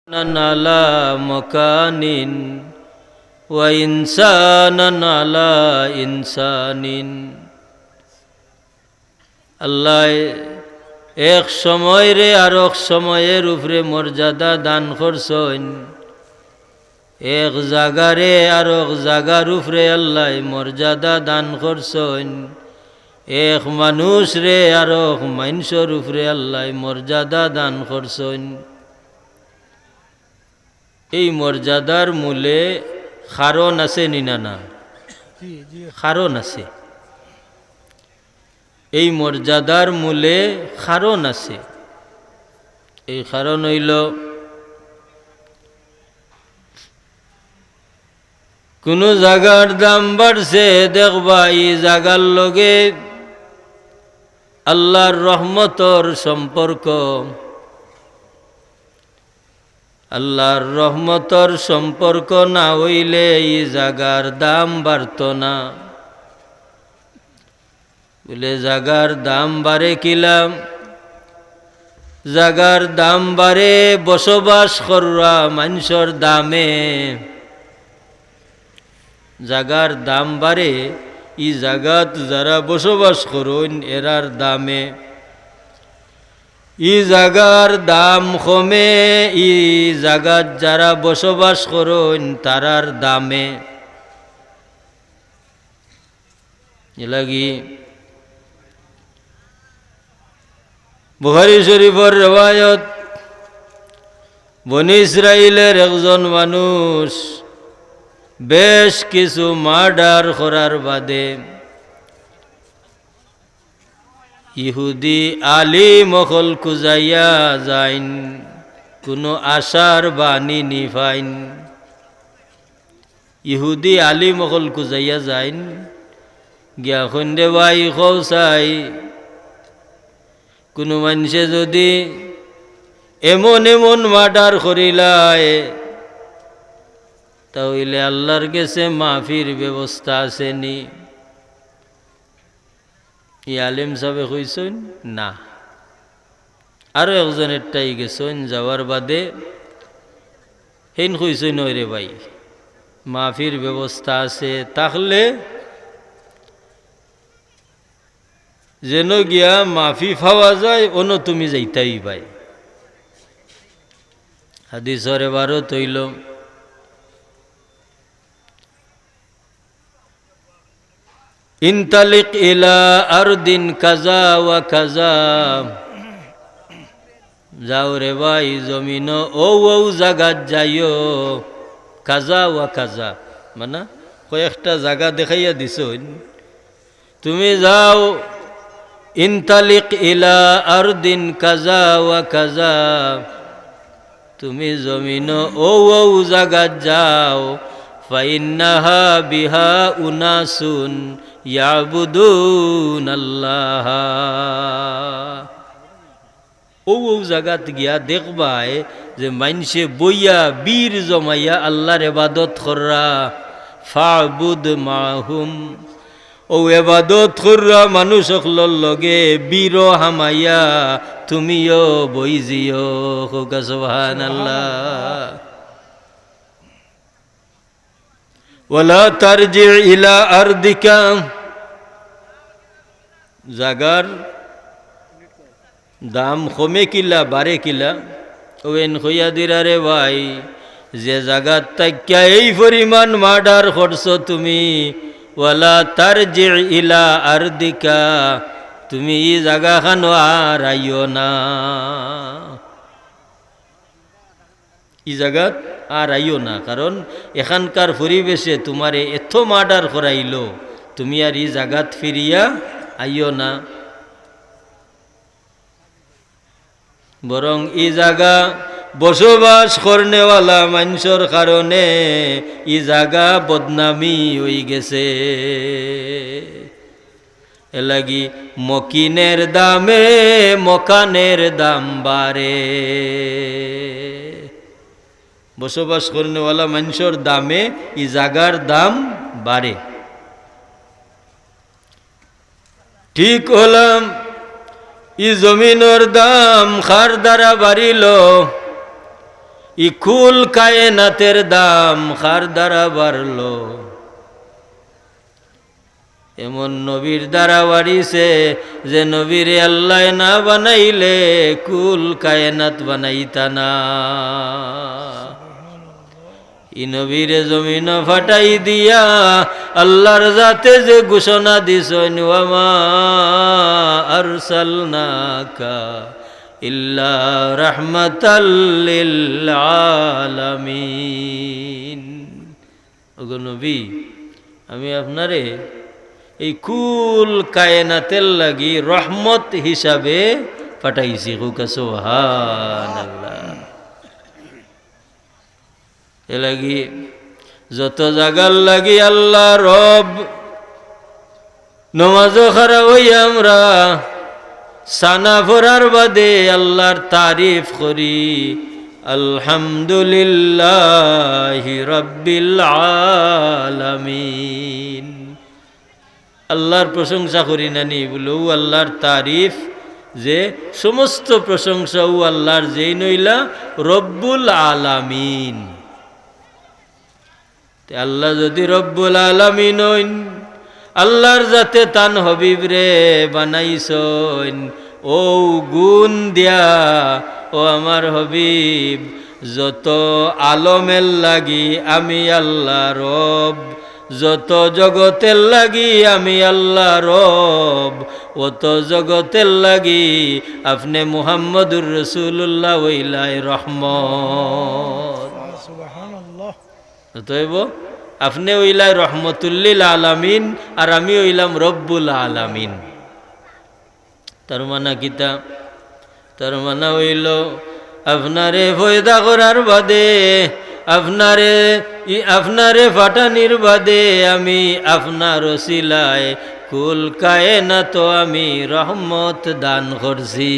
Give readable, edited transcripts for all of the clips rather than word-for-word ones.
على مكان وإنسانا على إنسان আল্লাহ এক সময় রে আর এক সময়ের উপরে মর্যাদা দান করছেন, এক জাগারে আর এক জাগার উপরে আল্লাহ মর্যাদা দান করছেন, এক মানুষ রে আর এক মানুষের উপরে আল্লাহ মর্যাদা দান করছেন। এই মর্যাদার মূলে কারণ আছে নিনা না? কারণ আছে। এই মর্যাদার মূলে কারণ আছে। এই কারণ হইল কোন জায়গার দাম বাড়ছে দেখবা এই জায়গার লগে আল্লাহর রহমতর সম্পর্ক, আল্লাহর রহমতর সম্পর্ক না হইলে এই জায়গার দাম বাড়ত না। বলে জাগার দাম বাড়ে কিলাম? জাগার দাম বাড়ে বসবাস করা মানুষের দামে। জাগার দাম বাড়ে ই জাগাত যারা বসবাস করুন এরার দামে। ই জাগার দাম কমে ই জাগাত যারা বসবাস করুন তারার দামে। এলাগি বুখারী শরীফের রিওয়ায়াত, বনি ইসরাইলের একজন মানুষ বেশ কিছু মার্ডার করার বাদে ইহুদি আলিম অকল খুঁজাইয়া যাইন, কোনো আশার বাণী নিফাইন। ইহুদি আলিম অকল খুঁজাইয়া যাইন, গিয়া খন্ডে ভাই খৌসাই কোনো মানুষে যদি এমন এমন মার্ডার করিলায় তাহলে আল্লাহর কাছে মাফির ব্যবস্থা আসেনি? ই আলিম সাহেব কইছেন না। আরো একজনেরটাই গেছেন, যাওয়ার বাদে হেন কইছেন রে ভাই মাফির ব্যবস্থা আছে, তাহলে যেন গিয়া মাফি পাওয়া যায় অন্য তুমি যাইতাই ভাই। হাদিসের এবারও তৈল ইনতালিক ইলা আরদিন কাজা ওয়া কাজা, যাও রে ভাই জমিন ও ও জায়গা যাইও, কাজা ওয়া কাজা মানে কয়েকটা জায়গা দেখাইয়া দিছ, তুমি যাও। ইনতালিক ইলা আরদিন কাজা ওয়া কাজা, তুমি জমিন ও ও জায়গা যাও। ফাইন্নাহা বিহা উনাসুন ইয়াবুদুন আল্লাহ, ও ও জায়গাত গিয়া দেখবাই যে মানসে বইয়া বীর জমাইয়া আল্লাহর ইবাদত করা। ফাবুদ মাহুম, ও এবাদত করা মানুষ সকলের লগে বীর হামাইয়া তুমিও বই জিও। সুবহানাল্লাহ। ওয়ালা তারজি ইলা আরদিকা, জাগার দাম কমে কিলা বাড়ে কিলা? ওয়েন হইয়া দিরারে ভাই যে জাগাত তাকিয়া এই পরিমাণ মার্ডার করছো তুমি, ওয়ালা তারজি ইলা আরদিকা, তুমি এই জাগা খানো আর আইও না, এই জাগাত আর আইও না। কারণ এখানকার পরিবেশে তোমারে এত মার্ডার করাইল, তুমি আর এই জাগাত ফিরিয়া আইও না। বরং এই জাগা বসবাস করনেওয়ালা মানুষের কারণে এই জাগা বদনামি হয়ে গেছে। এলাগি মকিনের দামে মকানের দাম বাড়ে, বসবাস করনেওয়ালা মানুষের দামে এই জাগার দাম বাড়ে। ঠিক হলাম ই জমিনের দাম খার দ্বারা বাড়িল, ইকুল কায়নাতের দাম কার দ্বারা বাড়লো? এমন নবীর দ্বারা বাড়িছে যে নবীরে আল্লাহ না বানাইলে কুল কায়নাত বানাইতা না। ই নবীরে জমিন ফাটাই দিয়া আল্লাহর জাতে যে ঘোষণা দিছেন, ওয়ামা আরসালনাকা ইল্লা রাহমাতাল লিল আলামিন। ওগো নবী, আমি আপনারে এই কুল কায়নাতের লাগি রহমত হিসাবে পাঠাইছি। সুবহানাল্লাহ। এ লাগি যত জাগার লাগি আল্লাহ রব নমাজও খারা হই আমরা সানা ফরার বাদে আল্লাহর তারিফ করি, আলহামদুলিল্লাহি রাব্বিল আলামিন। আল্লাহর প্রশংসা করি না নি বলে ও আল্লাহর তারিফ, যে সমস্ত প্রশংসা ও আল্লাহর, যেই নইলা রব্বুল আলামিন। আল্লাহ যদি রব্বুল আলামিন হইন, আল্লাহর যাতে তান হবিব রে বানাইছইন ও গুণ দিয়া, ও আমার হবিব যত আলমের লাগি আমি আল্লাহ রব, যত জগতের লাগি আমি আল্লাহ রব, অত জগতের লাগি আপনি মুহাম্মদুর রাসূলুল্লাহ ওইলাই রহমত। সুবহানাল্লাহ। অতএব আপনি ওইলাই রহমতুল্লিল আলামিন আর আমি ওইলাম রব্বুল আলামিন। তার মানা কিতা? তার মানা হইল আপনারে ফয়দা করার বাদে, আপনারে ফাটানির বাদে আমি আপনার ওসিলায় কুল কায়নাত আমি রহমত দান করছি,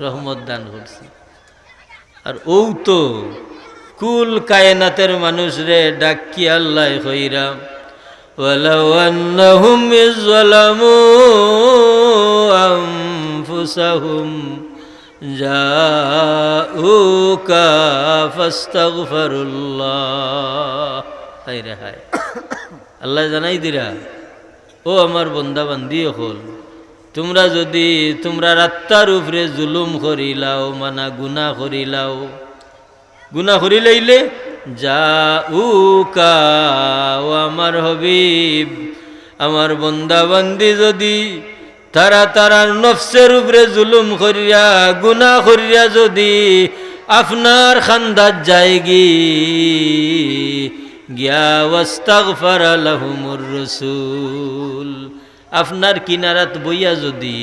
রহমত দান করছি। আর ও তো কুল কায়নাতের মানুষ রে ডাকি আল্লাহ কইরা, ওয়ালাউ আন্নাহুম ইযলামু আনফুসাহুম জাউকা ফাস্তাগফিরুল্লাহ। হায় রে হায়, আল্লাহ জানাই দিরা, ও আমার বন্দা বান্দি হল, তোমরা যদি তোমরা রাত্তার উপরে জুলুম করিলাও, মানা গুনাহ করিলাও, গুনাহ করি লইলে জাউকা, ও আমার হবিব আমার বন্দা বান্দি যদি তারার নফসের উপরে জুলুম করিয়া গুনাহ করিয়া যদি আপনার খান্দাত যায়গি গিয়া ওয়াস্তাগফারা লাহুমুর রাসূল, আপনার কিনারাত বইয়া যদি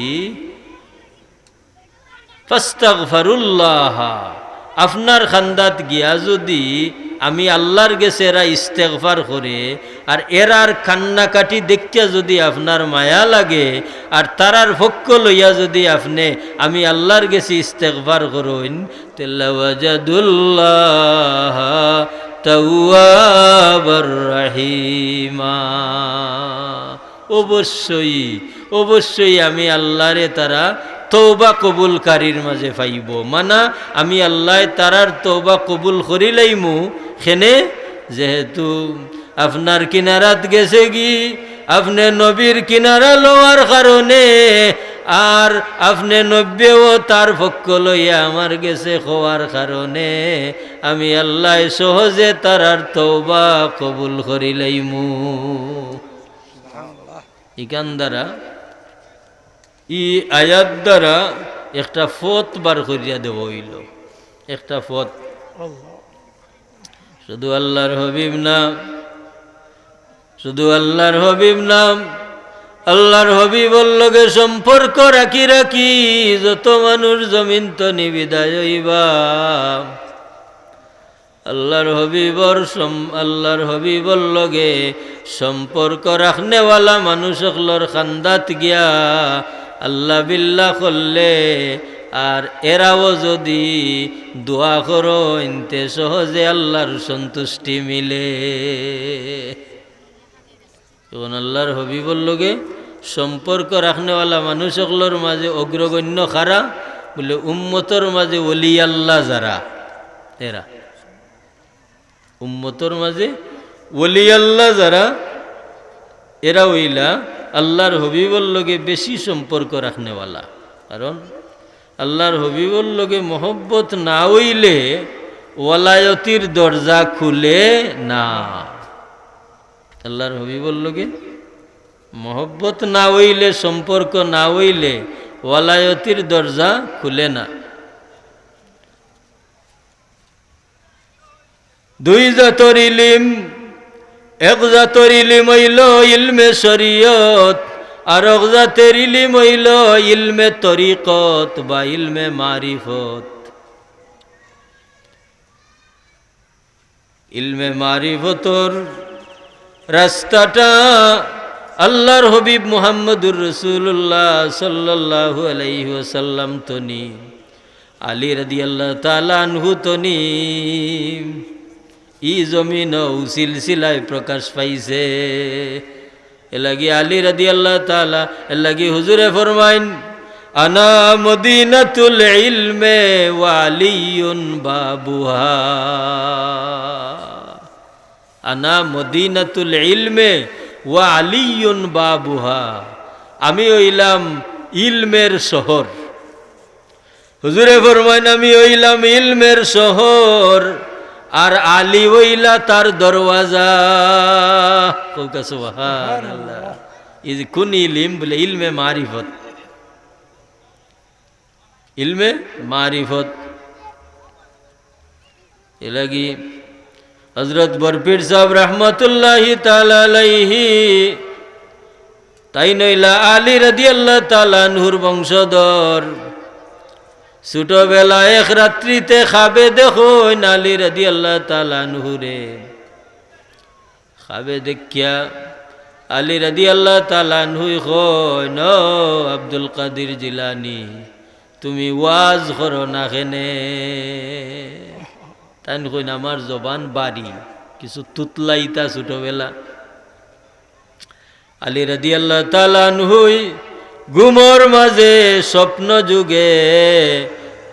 ফাস্তাগফিরুল্লাহ, আপনার খান্দাত গিয়া যদি আমি আল্লাহর গেছে এরা ইস্তেগফার করে, আর এরার কান্নাকাটি দেখিয়া যদি আপনার মায়া লাগে, আর তারার পক্ষ লইয়া যদি আপনি আমি আল্লাহর গেছে ইস্তেগফার করুন, তাহলে ওয়াজাদুল্লাহ তাওয়াবার রহিমা, অবশ্যই অবশ্যই আমি আল্লাহরে তারা তওবা কবুলকারীর মাঝে পাইব। মানা আমি আল্লাহ তারার তওবা কবুল করিলাইমু, খেনে যেহেতু আপনার কিনারাত গেছে কি আপনি নবীর কিনারা লওয়ার কারণে, আর আপনি নব্বেও তার পক্ষ লইয়া আমার গেছে হওয়ার কারণে আমি আল্লাহ সহজে তারার তওবা কবুল করিলাইমু। ইকান দ্বারা ই আয়াত দ্বারা একটা ফত বার করিয়া দেব হইল, একটা ফত। শুধু আল্লাহর হবিব নাম, শুধু আল্লাহর হবিব নাম, আল্লাহর হবিবর লগে সম্পর্ক রাখি রাখি যত মানুষ জমিন তো নিবিদায় হইবা, আল্লাহর হবিবর লগে সম্পর্ক রাখনেওয়ালা মানুষ সকলর খান্দাত গিয়া আল্লাহ বিল্লাহ করলে, আর এরাও যদি দোয়া করো ইনতে সহজে আল্লাহর সন্তুষ্টি মিলে। এখন আল্লাহর হবিবর লগে সম্পর্ক রাখনেওয়ালা মানুষ সকলের মাঝে অগ্রগণ্য খারা বলে উম্মতর মাঝে ওলি আল্লাহ যারা এরা উম্মতর মাঝে ওলি আল্লাহ যারা এরা হইলা আল্লাহর হবিবর লগে বেশি সম্পর্ক রাখনেওয়ালা। কারণ আল্লাহর হবিবর লগে মহব্বত না হইলে ওয়ালায়তির দরজা খুলে না। আল্লাহর হবিবর লগে মহব্বত না হইলে, সম্পর্ক না হইলে ওয়ালায়তির দরজা খুলে না। দুই জাতর ইলিম, এক জাতর ইলিম হইল ইলমে শরীয়ত, আর এক জাতের ইলিম হইল ইলমে তরিকত বা ইলমে মারিফত। ইলমে মারিফতর রাস্তাটা আল্লাহর হবিব মুহাম্মদুর রাসূলুল্লাহ সাল্লাল্লাহু আলাইহি ওয়াসাল্লাম তনি, আলী রাদিয়াল্লাহু তাআলা আনহু তনি ই জমিন সিলসিলায় প্রকাশ পাইছে। এলাগি আলী রাদিয়াল্লাহু তাআলা এলাগি হুজুরে ফরমাইন, আনা মদিনাতুল ইলমে ওয়া আলিয়ুন বাবুহা। আনা মদিনাতুল ইলমে ওয়া আলিয়ুন বাবুহা, আমি হইলাম ইলমের শহর। হুজুরে ফরমাইন, আমি হইলাম ইলমের শহর, আর আলী হইলা তার দরওয়াজা। সুবহানাল্লাহ। এই যে কোন ইলম বলে ইলমে মারিফত, ইলমে মারিফত। এলাগি হযরত বরপীর সাহেব রহমতুল্লাহি তাআলা আলাইহি তাই নইলা আলী রাদিয়াল্লাহু তাআলা আনহুর বংশধর। ছোটবেলা এক রাত্রিতে খাবে দেখুন আলী রাদিয়াল্লাহু তাআলা আনহুরে। খাবে দেখিয়া আলী রাদিয়াল্লাহু তাআলা আনহু কইন, ও আব্দুল কাদের জিলানী, তুমি ওয়াজ করো না কেনে? তাই কইন, আমার জবান বাড়ি, কিছু তুতলাইতা ছোটবেলা। আলী রাদিয়াল্লাহু তাআলা আনহু ঘুমর মাঝে স্বপ্ন যুগে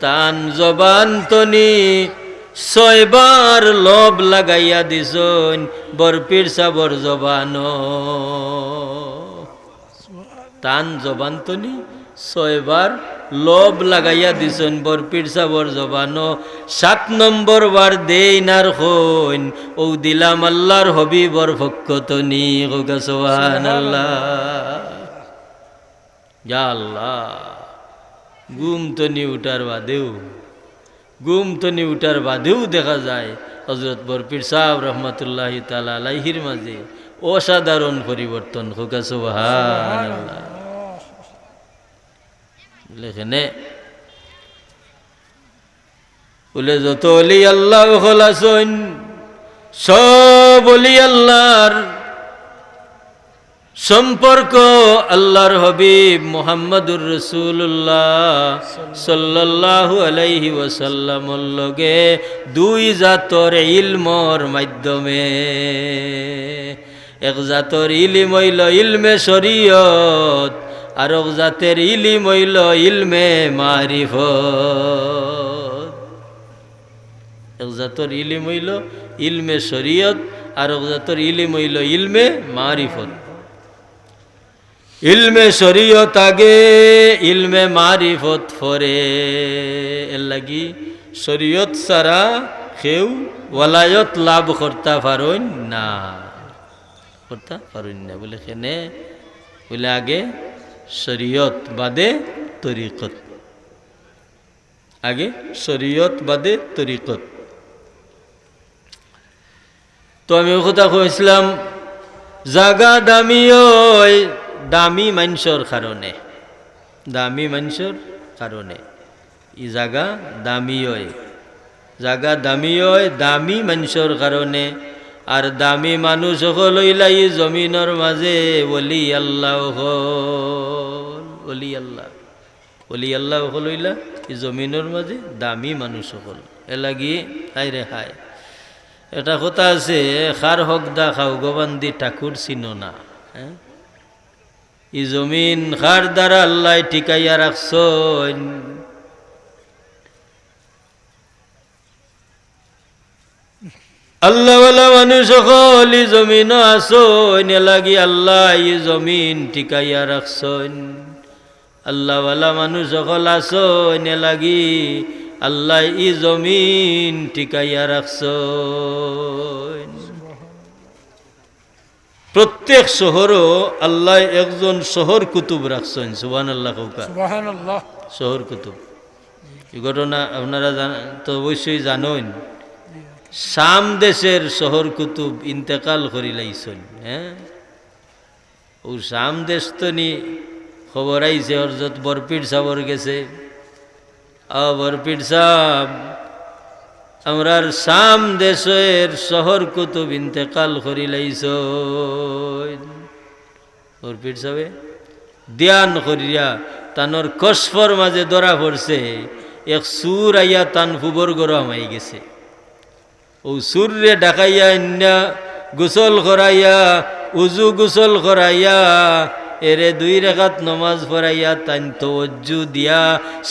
তান জবান তনি 6 বার লব লাগাইয়া দিছন বরপীর সাবর জবান। তান জবান তনি 6 বার লব লাগাইয়া দিছন বরপীর সাবর জবান। 7 নম্বর বার দেই নার হইন, ও দিলাম আল্লাহর হবিবর পক্ষ তনি। সুবহানাল্লাহ। ইয়া আল্লাহ। ঘুম তো নি উঠার বাদেও, ঘুম তো নি উঠার বাদেও দেখা যায় হযরত বরপীর সাহেব রহমতুল্লাহি তাআলা আলাইহির মাঝে অসাধারণ পরিবর্তন। হোকা সুবহানাল্লাহ। এখানে বলে যত ওলি আল্লাহ হলাসন, সব ওলি আল্লাহর সম্পর্ক আল্লাহর হবিব মুহাম্মদুর রাসূলুল্লাহ সাল্লাল্লাহু আলাইহি ওয়াসাল্লামর লগে 2 জাতর ইলমর মাধ্যমে। এক জাতর ইলম হইল ইলমে শরীয়ত, আর এক জাতের ইলম হইল ইলমে মারিফত। এক জাতর ইলম হইল ইলমে শরীয়ত, আর এক জাতর ইলম হইল ইলমে মারিফত। ইলমে শরীয়ত আগে, ইলমে মারিফত পরে। এর লাগি শরীয়ত ছাড়া কেউ ওয়ালায়ত লাভ করতে পারেন না, করতে পারেন না। বলে কেনে বলে আগে শরীয়ত বাদে তরিকত, আগে শরীয়ত বাদে তরিকত। তো আমি কথা কইছিলাম, জাগা দামি হয় দামি মানুষের কারণে, দামি মানুষের কারণে ই জাগা দামি হয়। জাগা দামি হয় দামি মানুষের কারণে। আর দামি মানুষ সকল হইলা ই জমিনের মাঝে ওলি আল্লাহ হল, ওলি আল্লাহ, ওলি আল্লাহ সকল হইলা ই জমিনের মাঝে দামি মানুষ সকল। এ লাগি হাই রে হাই, এটা কথা আছে, খার হক দা খাও গোবান্দি ঠাকুর চিনো না। হ্যাঁ, ই জমিন খার দ্বারা আল্লাহ টিকাইয়া রাখছন, আল্লাহওয়ালা মানুষ সকল ই জমিন আসন লাগি আল্লাহ ই জমিন টিকাইয়া রাখছন আল্লাহওয়ালা মানুষ সকল আসন লাগি আল্লাহ ই জমিন টিকাইয়া রাখছন প্রত্যেক শহরও আল্লাহ একজন শহর কুতুব রাখছেন সুবহানাল্লাহ কওকা সুবহানাল্লাহ শহর কুতুব এই ঘটনা আপনারা তো অবশ্যই জানেন শাম দেশের শহর কুতুব ইন্তেকাল করি লাইছেন হ্যাঁ ও শাম দেশ তো নি খবর আইছে হযরত বরপির সাহর গেছে বরপির সাহ আমরার শাম দেশের শহর কুতুব ইন্তেকাল করি লাইছেন বরপির সাহে ধ্যান করিয়া তানোর কসফর মাঝে ধরা পড়ছে এক সুর আইয়া তান ফুবর গরম হয়ে গেছে ও সুরে ডাকাইয়া ইন্না গোসল করাইয়া উজু গোসল করাইয়া এরে 2 রাকাত নমাজ পড়াইয়া তান তওজ্জু দিয়া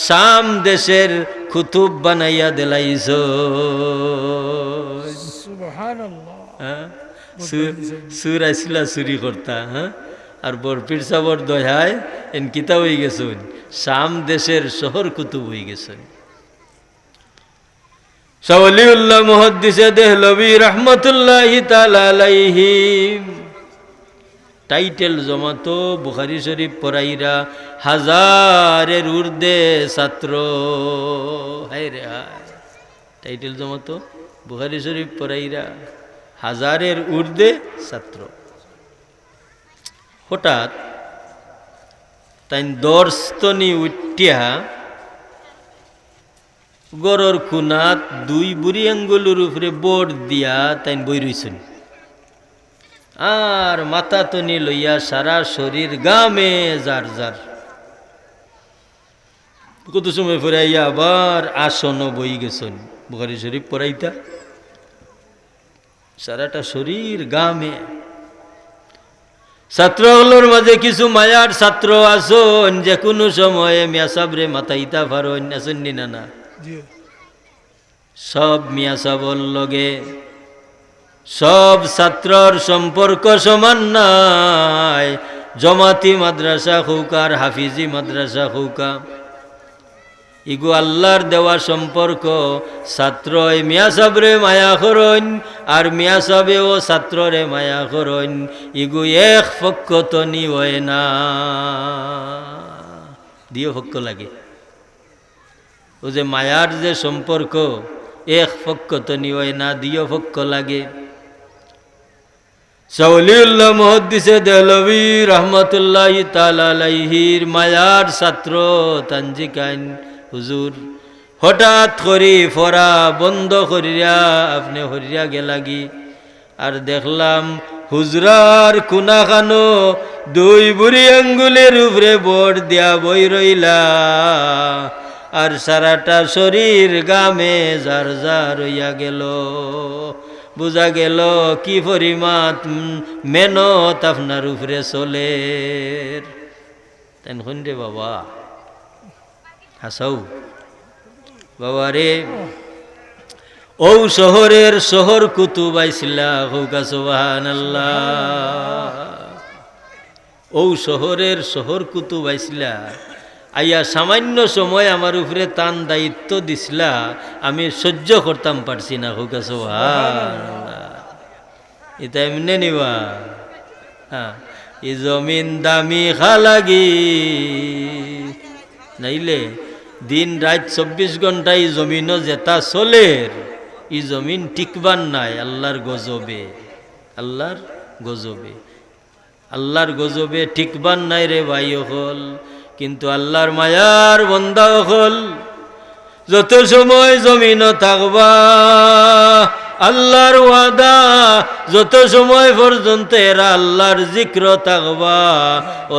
শাম দেশের কুতুব বানাইয়া দিলাইছ সুবহানাল্লাহ হ্যাঁ সুর আসিলা চুরি করতা হ্যাঁ আর বরপির সাবর দয়ায় এন কিতা হয়ে গেছেন শাম দেশের শহর কুতুব হয়ে গেছেন শাওলিউল্লাহ মুহাদ্দিসে দেহলভী রাহমাতুল্লাহি তাআলা আলাইহি টাইটেল জমাতো বুখারী শরীফ পড়াইরা হাজারের ঊর্ধ্বে ছাত্র হায় রে হায় টাইটেল জমাতো বুখারী শরীফ পড়াইরা হাজারের ঊর্ধ্বে ছাত্র হঠাৎ তাই দর্শতনি উঠিয়া গরর খুনাত 2 বুড়ি আঙ্গুলের উপরে বোর্ড দিয়া তাই বই রইছেন আর মাথা তনি লইয়া সারা শরীর গামে জার জার কত সময় ফিরাইয়া আবার আসন বই গেছেন বুখারী শরীফ পড়াইতা সারাটা শরীর গামে ছাত্রগুলোর মাঝে কিছু মায়ার ছাত্র আসন যে কোনো সময়ে মিয়া সাবরে মাথাইতা পারেন আসেন নি না সব মিয়া সাবর লগে সব ছাত্রর সম্পর্ক সমান নাই জমাতি মাদ্রাসা হৌকার হাফিজি মাদ্রাসা হৌকা ইগু আল্লাহর দেওয়া সম্পর্ক ছাত্র মিয়া সাবরে মায়া করন আর মিয়া সাবেও ছাত্ররে মায়া করন ইগু এক পক্ষ তো নি হয় না দিও পক্ষ লাগে ও যে মায়ার যে সম্পর্ক এক পক্ষ তো নি হয় না দিও পক্ষ লাগে শাওলিউল্লাহ মুহাদ্দিসে দেহলভী রাহমাতুল্লাহি তাআলা আলাইহির মায়ার ছাত্র তানজিকান হুজুর হঠাৎ করি ফরা বন্ধ করিয়া আপনি হরিয়া গেলাগি আর দেখলাম হুজরার কুনা খানো 2 বুড়ি আঙ্গুলের উপরে বোর্ড দিয়া বই রইলা আর সারাটা শরীর গামে জার জার হইয়া গেল বুঝা গেল কি পরিমাণ মেহনত আপনার উপরে চলে তাই শুন রে বাবা হাসাও বাবা রে ও শহরের শহর কুতুব আইছিলা হুকা সুবহানাল্লাহ ও শহরের শহর কুতুব আইছিলা আইয়া সামান্য সময় আমার উপরে তান দায়িত্ব দিছিলা আমি সহ্য করতাম পারছি না হুকা সুবহানাল্লাহ এটা এমনি নিবা হ্যাঁ এই জমিন দামি খালাগি নাইলে দিন রাত 24 ঘন্টায় জমিনও যেটা চলের ই জমিন টিকবান নাই আল্লাহর গজবে আল্লাহর গজবে আল্লাহর গজবে টিকবান নাই রে ভাই হল কিন্তু আল্লাহর মায়ার বন্দা হল যত সময় জমিনও থাকবা আল্লাহর ওয়াদা যত সময় পর্যন্ত এরা আল্লাহর জিক্র থাকবা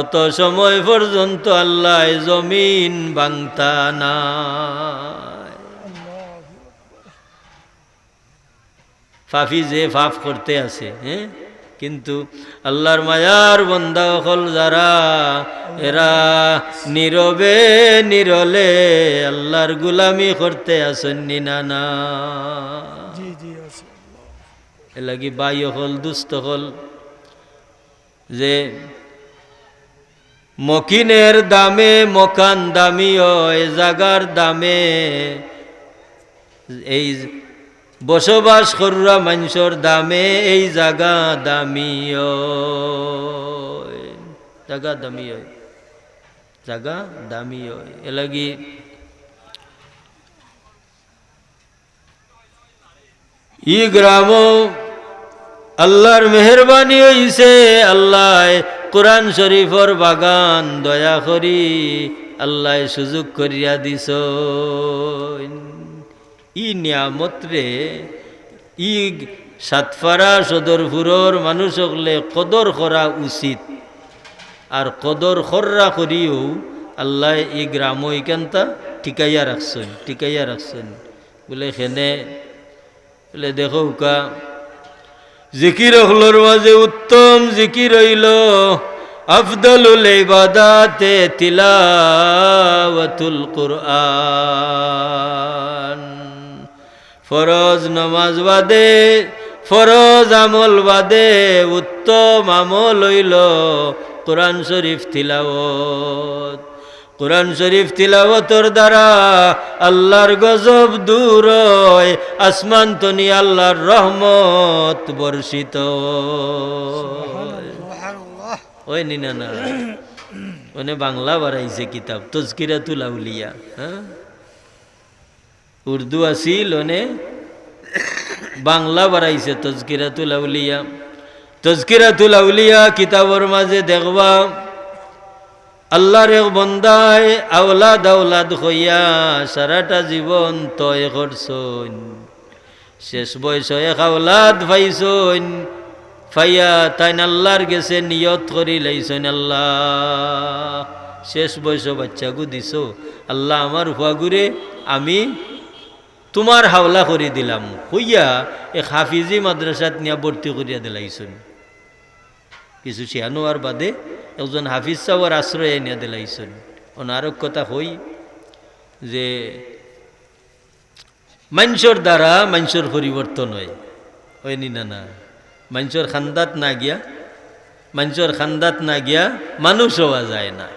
অত সময় পর্যন্ত আল্লাহ জমিন ভাঙতা না ফাফি যে ফাফ করতে আছে হ্যাঁ কিন্তু আল্লাহর মায়ার বান্দা হল যারা এরা নীরবে নিরলে আল্লাহর গোলামি করতে আসেন না না এলাকি বাই হল দুস্থ হল যে মকিনের দামে মকান দামি হয়, জাগার দামে এই বসবাস করা মানুষের দামে এই জাগা দামি হয়, জাগা দামি হয়, জাগা দামি হয়। এলাগি ই গ্রাম আল্লাহর মেহরবানি হইছে, আল্লাহ কোরআন শরীফর বাগান দয়া করি আল্লাহ সুযোগ করিয়া দিছ। ই নিয়ামত রে ই সাতপাড়া সদরপুরের মানুষ হলে কদর করা উচিত, আর কদর খররা করিও আল্লাহ এই গ্রাম ইকান্তা টিকাইয়া রাখছেন বলে খেনে বলে দেখো কা জিকির হলোর মাঝে উত্তম জিকির হইল আফদলুল ইবাদাতে তিলাওয়াতুল কুরআন। ফরজ নামাজ বাদে ফরজ আমল বাদে উত্তম আমল হইল কোরআন শরীফ তিলাওয়াত। কোরআন শরীফ তিলাওয়াতর দ্বারা আল্লাহর গজব দূর হয়, আসমান তনি আল্লাহর রহমত বর্ষিত ওই নিনা না ওনে বাংলা বাড়াইছে কিতাব তজকিরাতুল আউলিয়া, হ্যাঁ উর্দু আছিল ওনে বাংলা বাড়াইছে তজকিরাতুল আউলিয়া। তজকিরাতুল আউলিয়া কিতাবর মাঝে দেখবা আল্লাহর এক বন্দায় আওলাদ আওলাদ হইয়া সারাটা জীবন তয় করছন, শেষ বয়স এক আওলাদ পাইছন, ফাইয়া তাইন আল্লাহর গেছে নিয়ত করি লাইছন আল্লাহ শেষ বয়স বাচ্চাগু দিছ, আল্লাহ আমার হুয়াগুরে আমি তোমার হাওলা করে দিলাম হইয়া এক হাফিজি মাদ্রাসাত নিয়া ভর্তি করিয়া দিলাইছন। কিছু শিয়ানোয়ার বাদে একজন হাফিজ সাহর আশ্রয় এনে দিলাইছেন। অনারক কথা হই যে মানুষের দ্বারা মানুষের পরিবর্তন হয়, হয়নি না না মানুষের খান্দাত না গিয়া মানুষ হওয়া যায় না।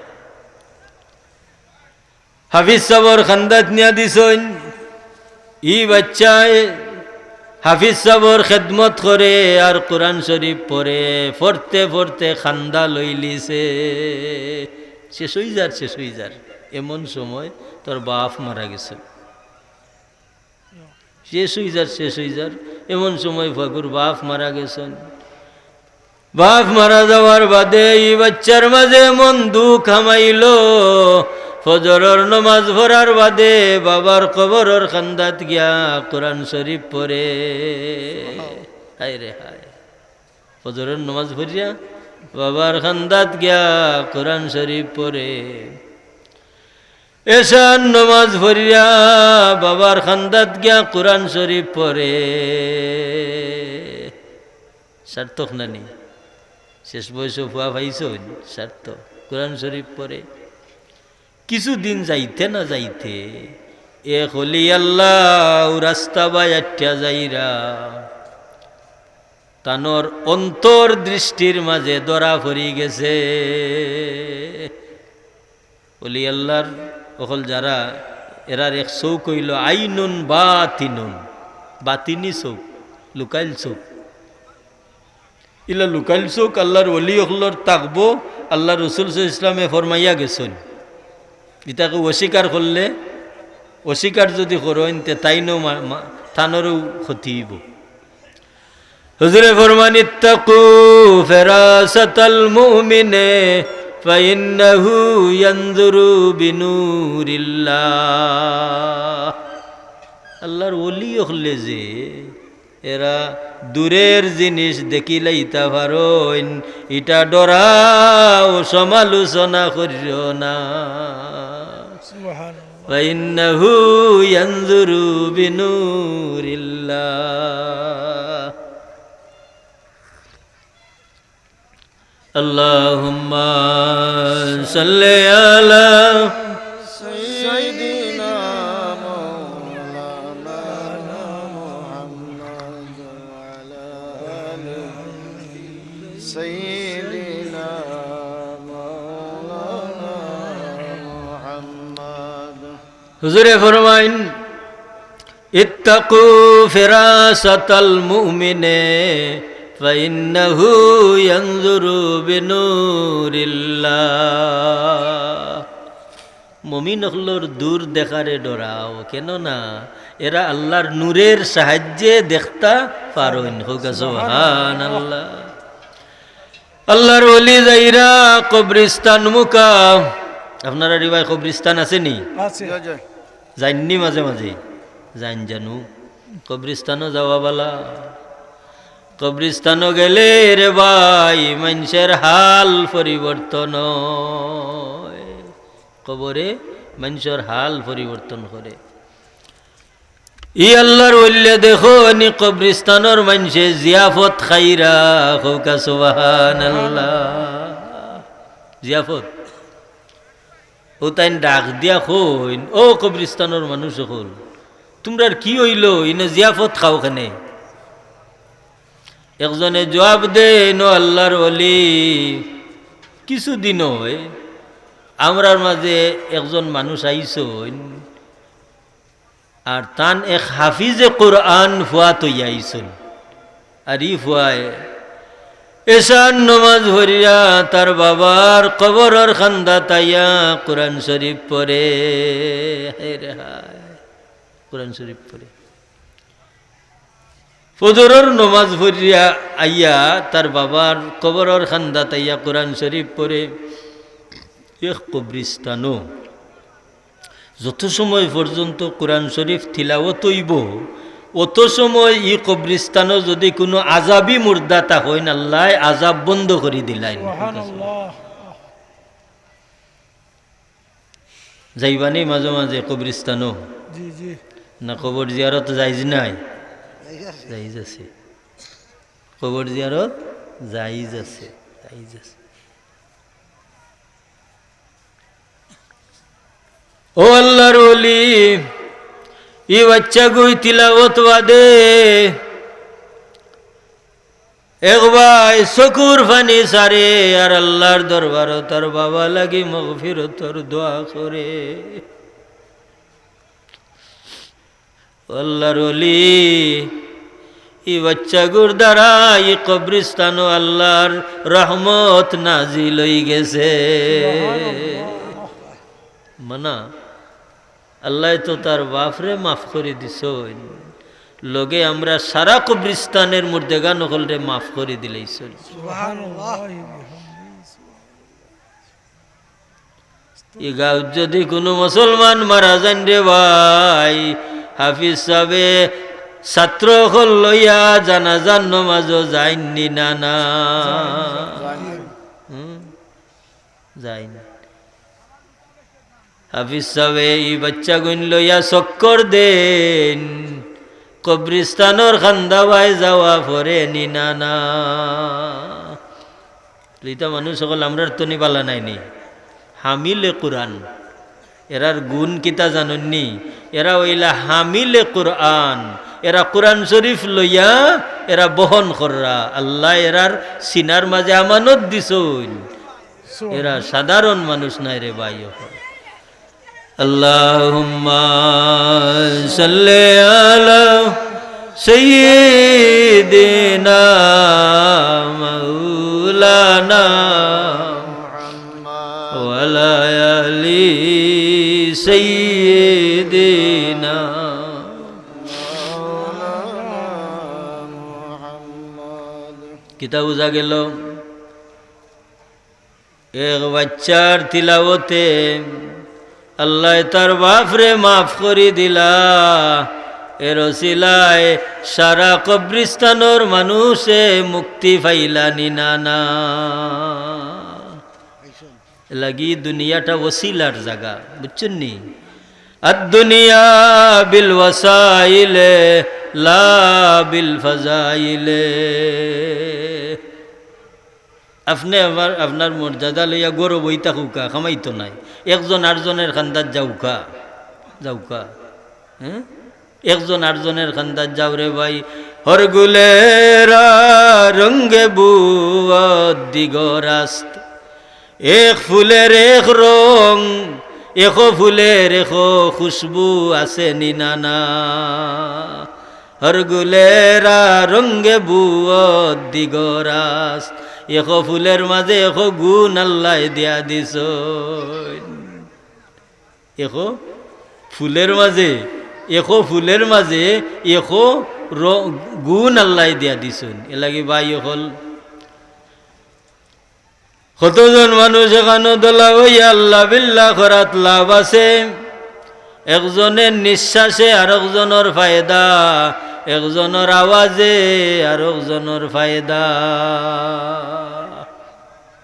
হাফিজ সাহর খান্দাত নিয়া দিছেন, ই বাচ্চায় হাফিজ সাহর খেদমত করে আর কোরআন শরীফ পড়ে, পড়তে পড়তে খান্দা লইলিছে, শেষ হয়ে যার এমন সময় তোর বাপ মারা গেছে, শেষ হয়ে যার এমন সময় ফাগুর বাপ মারা গেছেন। বাপ মারা যাওয়ার বাদে এই বাচ্চার মাঝে মন দুঃখ হামাইল, ফজরের নমাজ পড়ার বাদে বাবার কবরের খান্দাত গিয়া কোরআন শরীফ পড়ে। হায় রে হায়, ফজরের নমাজ পড়িয়া বাবার খান্দাত গিয়া কোরআন শরীফ পড়ে, এশার নমাজ পড়িয়া বাবার খান্দাত গিয়া কোরআন শরীফ পড়ে। সার্থক নানি শেষ বয়সে ফুয়া ভাইছ সার্থক কোরআন শরীফ পড়ে। কিছুদিন যাইতে না যাইতে এক হলি আল্লাহ রাস্তা বাই আটটা যাইরা তানোর অন্তর দৃষ্টির মাঝে ধরা পড়ি গেছে। হলি আল্লাহর অকল যারা এরার এক চৌক হইল আইনুন বাতিনুন, বাতিনি চৌক লুকাইল চৌক, ইলা লুকাইল চৌক আল্লাহর ওলি অকলর তাকবো আল্লাহ রসুল ইসলামে ফরমাইয়া গেছেন। ইটাকে অস্বীকার করলে অস্বীকার যদি করেন তে তাইনও থানোরও ক্ষতি হইব। হুজুরে ফরমান ইত্তাকু ফিরাসাতাল মুমিনে ফাইন্নাহু ইয়ানজুরু বিনুরিল্লাহ। আল্লাহর ওলি হলে যে এরা দূরের জিনিস দেখিলে ইতা পারেন, ইটা ডরাও সমালোচনা করিও না। ফাইন্নাহু ইয়ানজুরু বিনুরিল্লাহ। আল্লাহুম্মা সাল্লি আলা সাইয়্যিদিনা মাওলানা মুহাম্মদ ওয়া আলা سيدنا مولانا محمد হুজুরে ফরমাইন ইত্তাকু ফিরাসাতাল মুমিনে ফাইন্নাহু ইয়ানজুরু বিনুরিল্লাহ। মুমিন হলোর দূর দেখারে ডরাও, কেন না এরা আল্লাহর নূরের সাহায্যে দেখতা পারেন। হোক সুবহানাল্লাহ। আল্লাহর ওলি যাইরা কবরিস্তান মুকা, আপনারা রিবাই কবরিস্তান আসেনি? আছে জয় জয় যাইনি মাঝে মাঝে যাইন জানু কবরিস্তানও যাওয়া বালা। কবরিস্তানও গেলে রে ভাই মানুষের হাল পরিবর্তন হয়। কবরে মানুষের হাল পরিবর্তন করে। ই আল্লাহর ওল্লে দেখো নি কবরিস্তানের মানুষে জিয়াফত খাইরা। কৌকা সুবহানাল্লাহ। জিয়াফত ও তাই ডাক দিয়া কইন, ও কবরিস্তানের মানুষ হল তোমরা কি হইল ইনে জিয়াফত খাও খানে? একজনে জবাব দেন, ও আল্লাহর ওলি কিছুদিন হয় আমরার মাঝে একজন মানুষ আইসন আর তান এক হাফিজে কোরআন ফুয়া তৈয়া আইসন। আর ই ফুয়ায় এসান নমাজ ভরিয়া তার বাবার কবরের খান্দা তাইয়া কোরআন শরীফ পড়ে। হায় রে হায়, কোরআন শরীফ পড়ে। ফজরের নমাজ ভরিয়া আইয়া তার বাবার কবরের খান্দা তাইয়া কোরআন শরীফ পড়ে। এক কবরিস্তানও যত সময় পর্যন্ত কোরআন শরীফ তিলাওয়াত হইব অত সময় ই কবরিস্তানও যদি কোনো আজাবি মুর্দাতা হয় না, আল্লাহ আজাব বন্ধ করে দিলাই। সুবহানাল্লাহ। যাইবানি মাঝে মাঝে কবরিস্তানও জি জি না? কবর জিয়ারত যাইজ নাই? যাইজ আছে। কবর জিয়ারত যাইজ আছে, যাইজ আছে। ও আল্লাহর ওলি ই বাচ্চা গুই তিলাওয়াত বাদে একবার চকুর ফানি সারে আর আল্লাহর দরবার তার বাবা লাগি মাগফিরতর দোয়া করে। আল্লাহর ওলি ই বাচ্চা গুর দ্বারা ই কবরিস্তান আল্লাহর রহমত নাজিল হই গেছে। মানা আল্লাহ তো তার বাপরে মাফ করে দিস, লগে আমরা সারা কবরিস্তানের মুর্দেগা নকল রে মাফ করে দিলেইছ। সুবহানাল্লাহ। ই গাঁৱত যদি কোনো মুসলমান মারা যান রে ভাই, হাফিজ সাহেবে ছাত্র হল লইয়া জানাজার নমাজও যায়নি না? না যায়নি। হাফিজ সাহেবে এই বাচ্চা গুণ লইয়া চক্কর দেন, কবরিস্তানোর খান্দা ভাই যাওয়া পরে নি না? না লইতা মানুষ সকল আমরার তো নিবালা নাইনি। হামিলে কোরআন এরার গুণ কিতা জাননি? এরা ওইলা হামিলে কোরআন, এরা কোরআন শরীফ লইয়া এরা বহন কররা। আল্লাহ এরার সিনার মাঝে আমানত দিছইন। এরা সাধারণ মানুষ নাই রে ভাই। আল্লাহুম্মা সাল্লি আলা সাইয়্যিদিনা মাওলানা ওয়া আলা আলি সাইয়্যিদিনা কিতা বুঝা গেল? এক বাচ্চার তিলাওতে আল্লাহ তার বাপরে মাফ করে দিলা। এর ওসিলায় সারা কবরিস্তানোর মানুষে মুক্তি পাইলানি না? না লাগি দুনিয়াটা ওসিলার জায়গা, বুঝছেন নি? আর দুনিয়া বিল ওয়াসাইলে লা বিল ফাজাইলে। আপনি আবার আপনার মর্যাদা লইয়া গৌরব বইতা হুকা খামাইতো নাই। একজন আটজনের খান্দার যাউকা যাউকা, হ্যাঁ একজন আটজনের খান্দার যাও রে ভাই। হরগুলেরা রঙ্গে বুয়ত দিগরাস্ত এক ফুলের এক রং এখো ফুলের এখো খুশবু আছে নিনানা হরগুলেরা রঙ্গে বুয়ত দিগরাস এখো ফুলের মাঝে এখো গুণ আল্লাহ দিয়া দিস এখো ফুলের মাঝে এখো গুণ আল্লাহ দিয়া দিছুন এলাকি ভাই হল কতজন মানুষ এখানে দোলা হইয়া আল্লাহ বিল্লাহ করাত লাভ আছে একজনের নিঃশ্বাসে আর একজনের ফায়দা একজনের আওয়াজে আর একজনের ফায়দা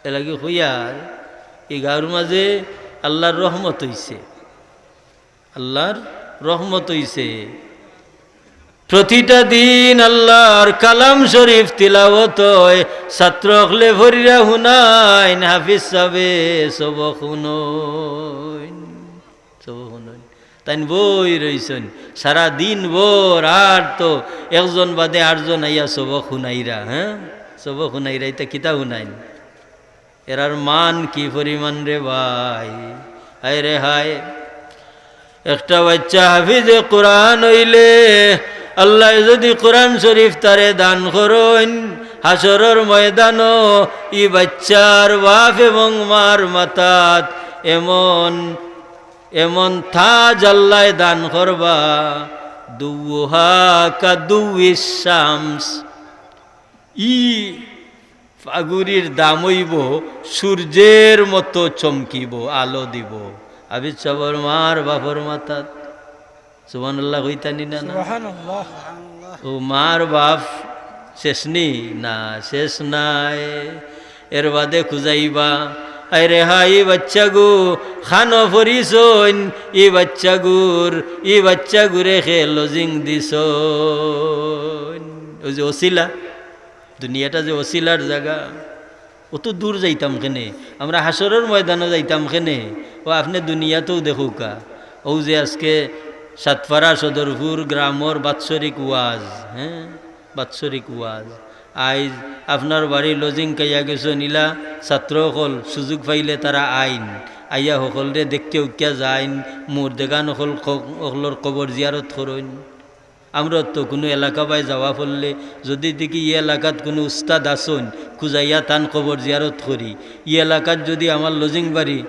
এলাকি হইয়ার এই গাঁর মাঝে আল্লাহর রহমত হইছে আল্লাহর রহমত হইছে প্রতিটা দিন আল্লাহর কালাম শরীফ তিলাওয়াত হয় ছাত্র হলে ভরিরা হুনাইন হাফিজ সাবে সব শুনইন তাই বই রইছেন সারা দিন ভোর আর তো একজন বাদে আটজন আইয়া সব শুনাইরা সব শুনাইরা এটা কিতা শুনাইন এরার মান কি পরিমাণ রে ভাই হায় রে হায় একটা বাচ্চা হাফিজে কোরআন হইলে আল্লাহ যদি কোরআন শরীফ তারে দান করেন হাসরের ময়দান ই বাচ্চার বাপ এবং মার মাতাত এমন এমন থাজ আল্লাহ দান করবা দুহা কাদুইস শামস ই ফাগুরির দাম হইব সূর্যের মতো চমকিব আলো দিব আবি সবর মার বাপর মাতাত সুবহানাল্লাহ হইতানি না সুবহানাল্লাহ ও মার বাপ শেষ নি না শেষ নাই এর বাদে খুঁজাইবা আরে হাই বাচ্চা গু খানো ফরিসন ই বাচ্চা গুরে খে লজিং দিস ওই যে ওসিলা দুনিয়াটা যে ওসিলার জায়গা অত দূর যাইতাম কেনে আমরা হাসরের ময়দানে যাইতাম কেনে ও আপনি দুনিয়াতেও দেখুকা ও যে আজকে সাতপাড়া সদরপুর গ্রামর বাৎসরিক ওয়াজ বাৎসরিক ওয়াজ আইজ আপনার বাড়ি লজিং কাইয়া গেছো নীলা ছাত্র হল সুযোগ পাইলে তারা আইন আইয়া সকলরে দেখতে উকিয়া যাইন মোর দেগান অকলর কবর জিয়ারত করইন আমরা তো কোনো এলাকা বাই যাওয়া পড়লে যদি দেখি ই এলাকাত কোনো উস্তাদ আসন খুঁজাইয়া তান কবর জিয়ারত করি ই এলাকাত যদি আমার লজিং বাড়ি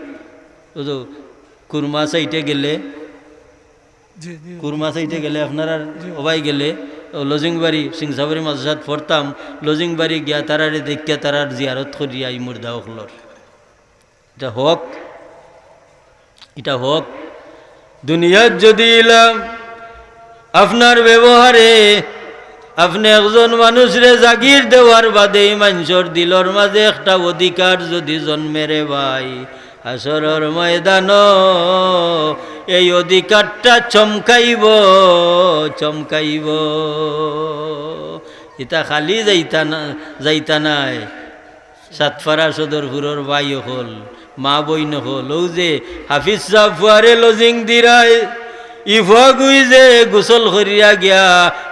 কুরমা সাইটে গেলে কুরমা সাইটে গেলে আপনারা ওবাই গেলে লজিং বাড়ি সিংসাবাড়ি মাদ্রাসাত পড়তাম লজিং বাড়ি গিয়া তারারে দেখিয়া তারার জিয়ারত করি আই মুর্দা অকলর এটা হক দুনিয়ার যদি এলাম আপনার ব্যবহারে আপনি একজন মানুষরে জাগির দেওয়ার বাদে মানুষের দিলর মাঝে একটা অধিকার যদি জন্মেরে ভাই হাসরের ময়দান এই অধিকারটা চমকাইব এটা খালি যাইতা নাই সাতপাড়া সদরপুরের বাই হল মা বইন হল ও যে হাফিজ সাহ ফুয়ারে লজিং দিরায় ইফাগুই যে গোসল করিয়া গিয়া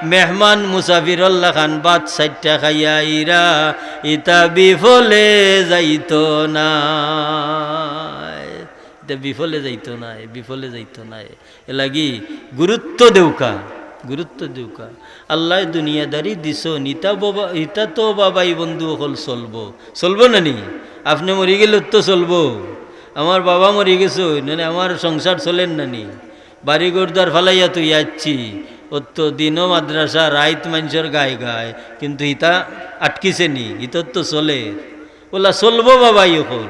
মেহমান মুসাফিরল্লা খান বাদ সাইটটা খাইয়া ইরা ইতা বিফলে যাইত না বিফলে যাইত নাই এলাগি গুরুত্ব দেউকা আল্লাহ দুনিয়াদারি দিস ইতা তো বাবাই বন্ধু হল চলবো নানি আপনি মরি গেলে তো চলবো আমার বাবা মরি গেছো মানে আমার সংসার চলেন নানি বাড়ি গোরদার ফালাইয়া তুই যাচ্ছি ও তো দিনও মাদ্রাসা রাইত মানুষের গায় কিন্তু ইতা আটকিছে নি ইতর তো চলে ওলা চলবো বাবাই হল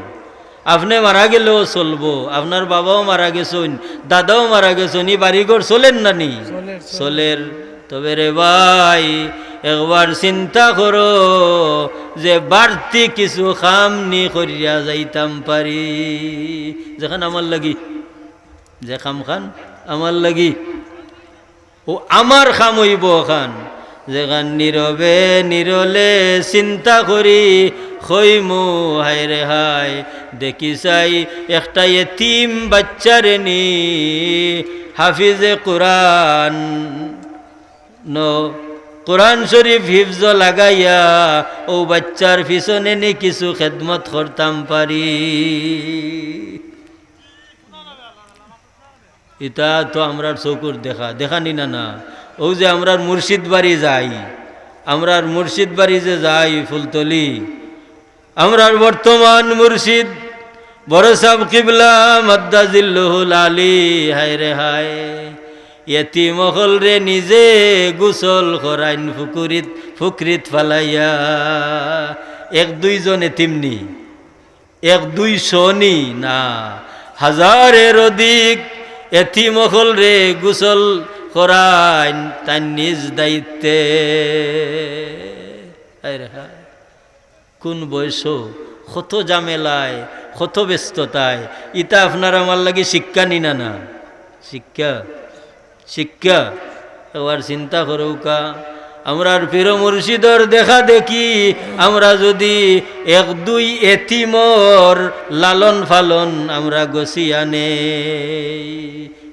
আপনি মারা গেলেও চলবো আপনার বাবাও মারা গেছেন দাদাও মারা গেছেন ই বাড়িঘর চলেন না নি চলের তবে রে ভাই একবার চিন্তা করো যে বাড়তি কিছু খাম নি করিয়া যাইতাম পারি যেখান আমার লাগি যে খাম খান আমার লাগি ও আমার খাম হইব খান যেখান নীরবে নিরলে চিন্তা করি খইমু হায় রে হায় দেখি চাই একটা এতিম বাচ্চারে নি হাফিজে কোরআন কোরআন শরীফ হিফজ লাগাইয়া ও বাচ্চার পিছনে নি কিছু খেদমত করতাম পারি। এটা তো আমরার চকুর দেখানি না। ও যে আমরার মুর্শিদ বাড়ি যাই, আমরার মুর্শিদ বাড়ি যে যাই ফুলতলি, আমরার বর্তমান মুর্শিদ বড় সাহেব কিবলা মাদ্দাজিল্লুহুল আলী, হায় রে হায়, এতিম হল রে নিজে গোসল করাইন ফুকরিত ফালাইয়া। এক দুইজন এতিমনি, এক দুইশো নি না, হাজারের অধিক এতিম হল রে গোসল করাইন তার নিজ দায়িত্বে। হায় রে হায়, কোন বয়স, কত জামেলায়, কত ব্যস্ততায়। ইটা আপনার আমার লাগে শিক্ষা নিনা না, শিক্ষা এবার চিন্তা করুকা। আমরার পীর মুর্শিদর দেখা দেখি আমরা যদি এক দুই এতিমর লালন ফালন আমরা গছিয়া নে।